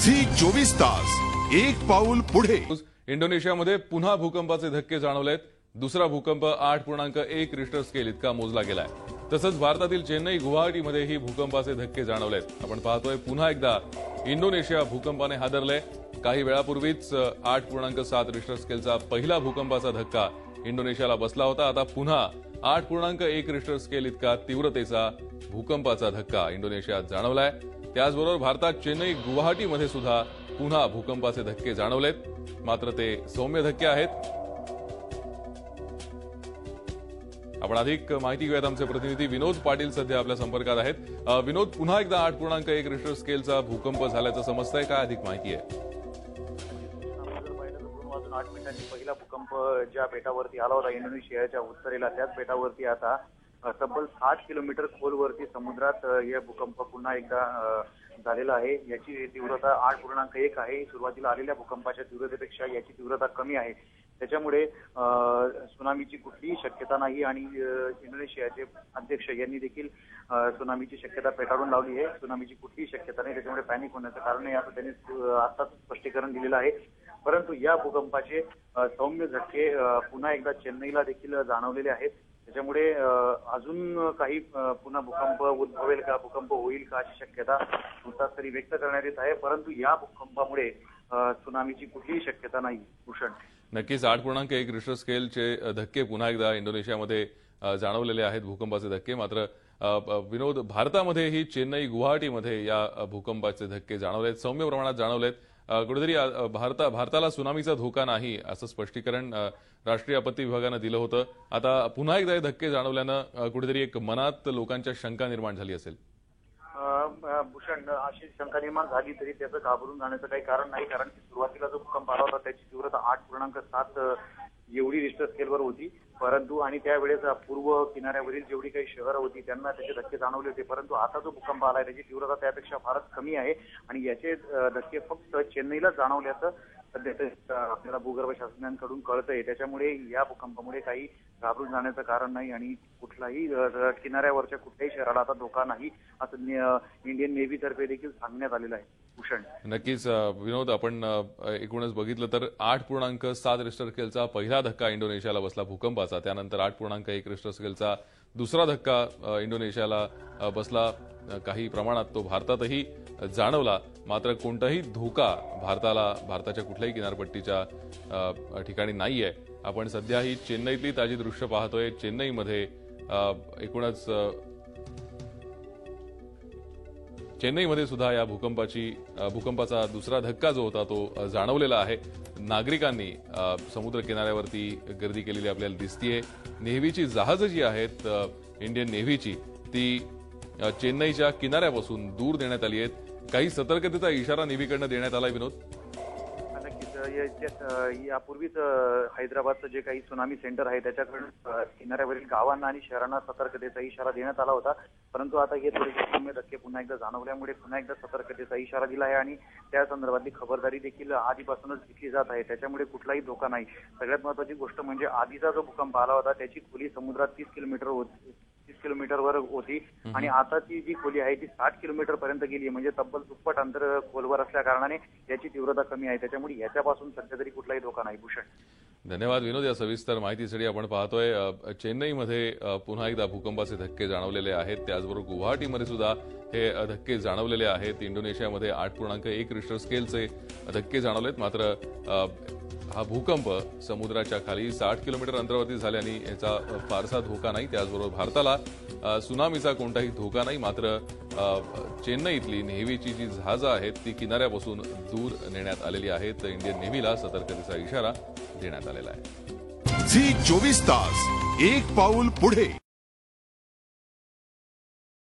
Zee 24 तास एक पाऊल पुढे। इंडोनेशियामध्ये पुन्हा भूकंपाचे धक्के जाणवलेत। दुसरा भूकंप 8.1 रिश्टर स्केल इतका मोजला गेलाय। तसंच भारतातील चेन्नई गुवाहाटीमध्येही भूकंपाचे धक्के जाणवलेत। आपण पाहतोय पुन्हा एकदा इंडोनेशिया भूकंपाने हादरलंय। काही वेळापूर्वीच 8.7 रिश्टर स्केलचा पहिला भूकंपाचा धक्का इंडोनेशियाला बसला होता। आता पुन्हा 8.1 रिश्टर स्केल इतका तीव्रतेचा भूकंपाचा धक्का इंडोनेशियात जाणवलाय। त्याचबरोबर भारतात चेन्नई गुवाहाटीमध्ये सुद्धा पुन्हा भूकंपाचे धक्के जाणवलेत, मात्र ते सौम्य धक्के आहेत। आपण अधिक माहिती घेऊयात। आमचे प्रतिनिधी विनोद पाटील सध्या आपल्या संपर्कात आहेत। विनोद, पुन्हा एकदा 8.1 रिश्टर स्केलचा भूकंप झाल्याचं समजतंय, काय अधिक माहिती आहे? 8 मिनिटांनी पहिला भूकंप ज्या बेटावरती आला होता इंडोनेशियाच्या उत्तरेला, त्याच बेटावरती आता तब्बल 60 किलोमीटर खोलवरती समुद्रात या भूकंप पुन्हा एकदा झालेला आहे। याची तीव्रता 8.1 आहे। सुरुवातीला आलेल्या भूकंपाच्या तीव्रतेपेक्षा याची तीव्रता कमी आहे। त्याच्यामुळे सुनामीची कुठलीही शक्यता नाही आणि इंडोनेशियाचे अध्यक्ष यांनी देखील सुनामीची शक्यता फेटाळून लावली आहे। सुनामीची कुठलीही शक्यता नाही, त्याच्यामुळे पॅनिक होण्याचं कारण नाही असं त्यांनी आताच स्पष्टीकरण दिलेलं आहे। परंतु या भूकंपाचे सौम्य झटके पुन्हा एकदा चेन्नईला देखील जाणवलेले आहेत। त्याच्यामुळे अजून काही पुन्हा भूकंप उद्भवेल का, भूकंप होईल का अशी शक्यता नुकताच तरी व्यक्त करण्यात येत आहे। परंतु या भूकंपामुळे सुनामीची कुठलीही शक्यता नाही। भूषण, नक्कीच 8.1 रिश्टर स्केलचे धक्के पुन्हा एकदा इंडोनेशियामध्ये जाणवलेले आहेत, भूकंपाचे धक्के। मात्र विनोद, भारतामध्येही चेन्नई गुवाहाटीमध्ये या भूकंपाचे धक्के जाणवलेत, सौम्य प्रमाणात जाणवलेत। कुठेतरी भारताला सुनामीचा धोका नाही असं स्पष्टीकरण राष्ट्रीय आपत्ती विभागानं दिलं होतं। आता पुन्हा एकदा हे धक्के जाणवल्यानं कुठेतरी एक मनात लोकांच्या शंका निर्माण झाली असेल। भूषण, अशी शंका निर्माण झाली तरी त्याचं घाबरून जाण्याचं काही कारण नाही, कारण की सुरुवातीला जो भूकंप आला होता त्याची तीव्रता 8.7 एवढी रिश्टर स्केलवर होती। परंतु आणि त्यावेळेस पूर्व किनाऱ्यावरील जेवढी काही शहरं होती त्यांना त्याचे धक्के जाणवले होते। परंतु आता जो भूकंप आलाय त्याची तीव्रता त्यापेक्षा फारच कमी आहे आणि याचे धक्के फक्त चेन्नईला जाणवल्याचं सध्या आपल्याला भूगर्भ शास्त्रज्ञांकडून कळतंय। त्याच्यामुळे या भूकंपामुळे काही घाबरून जाण्याचं कारण नाही आणि कुठलाही किनाऱ्यावरच्या कुठल्याही शहराला आता धोका नाही असं इंडियन नेव्ही तर्फे देखील सांगण्यात आलेलं आहे। भूषण, नक्कीच विनोद, आपण एकूणच बघितलं तर 8.7 रिश्टर स्केलचा पहिला धक्का इंडोनेशियाला बसला भूकंपाचा, त्यानंतर 8.1 रिश्टर स्केलचा दुसरा धक्का इंडोनेशियाला बसला। काही प्रमाणात तो भारतातही जाणवला, मात्र कोणताही धोका भारताच्या कुठल्याही किनारपट्टीच्या ठिकाणी नाहीये। आपण सध्याही चेन्नईतली ताजी दृश्य पाहतोय। चेन्नईमध्ये एकूणच चेन्नईमध्ये सुद्धा या भूकंपाचा दुसरा धक्का जो होता तो जाणवलेला आहे। नागरिकांनी समुद्र किनाऱ्यावरती गर्दी केलेली आपल्याला दिसतीये। नेव्हीची जहाजं जी आहेत इंडियन नेव्हीची, ती चेन्नईच्या किनाऱ्यापासून दूर देण्यात आली आहेत। काही सतर्कतेचा इशारा नेव्हीकडनं देण्यात आलाय विनोद। यापूर्वीच हैदराबादचं जे काही सुनामी सेंटर आहे त्याच्याकडून किनाऱ्यावरील गावांना आणि शहरांना सतर्कतेचा इशारा देण्यात आला होता। परंतु आता हे थोडेसे सौम्य धक्के पुन्हा एकदा जाणवल्यामुळे पुन्हा एकदा सतर्कतेचा इशारा दिला आहे आणि त्या संदर्भातली खबरदारी देखील आधीपासूनच घेतली जात आहे। त्याच्यामुळे कुठलाही धोका नाही। सगळ्यात महत्त्वाची गोष्ट म्हणजे आधीचा जो भूकंप आला होता त्याची खोली समुद्रात 30 किलोमीटरवर होती आणि आताची जी खोली आहे ती 60 किलोमीटर पर्यंत गेली, म्हणजे तब्बल दुप्पट अंतर खोलवर असल्या कारणाने याची तीव्रता कमी आहे। त्याच्यामुळे याच्यापासून सध्या तरी कुठलाही धोका नाही। भूषण, धन्यवाद विनोद या सविस्तर माहितीसाठी। आपण पाहतोय चेन्नईमध्ये पुन्हा एकदा भूकंपाचे धक्के जाणवलेले आहेत, त्याचबरोबर गुवाहाटीमध्ये सुद्धा हे धक्के जाणवलेले आहेत। इंडोनेशियामध्ये 8.1 रिश्टर स्केलचे धक्के जाणवलेत, मात्र हा भूकंप समुद्राच्या खाली 60 किलोमीटर अंतरावरती झाल्याने याचा फारसा धोका नाही। त्याचबरोबर भारताला सुनामीचा कोणताही धोका नाही, मात्र चेन्नईतली नेव्हीची जी जहाजं आहेत ती किनाऱ्यापासून दूर नेण्यात आलेली आहेत। इंडियन नेव्हीला सतर्कतेचा इशारा देण्यात आलेला आहे। झी 24 तास एक पाऊल पुढे।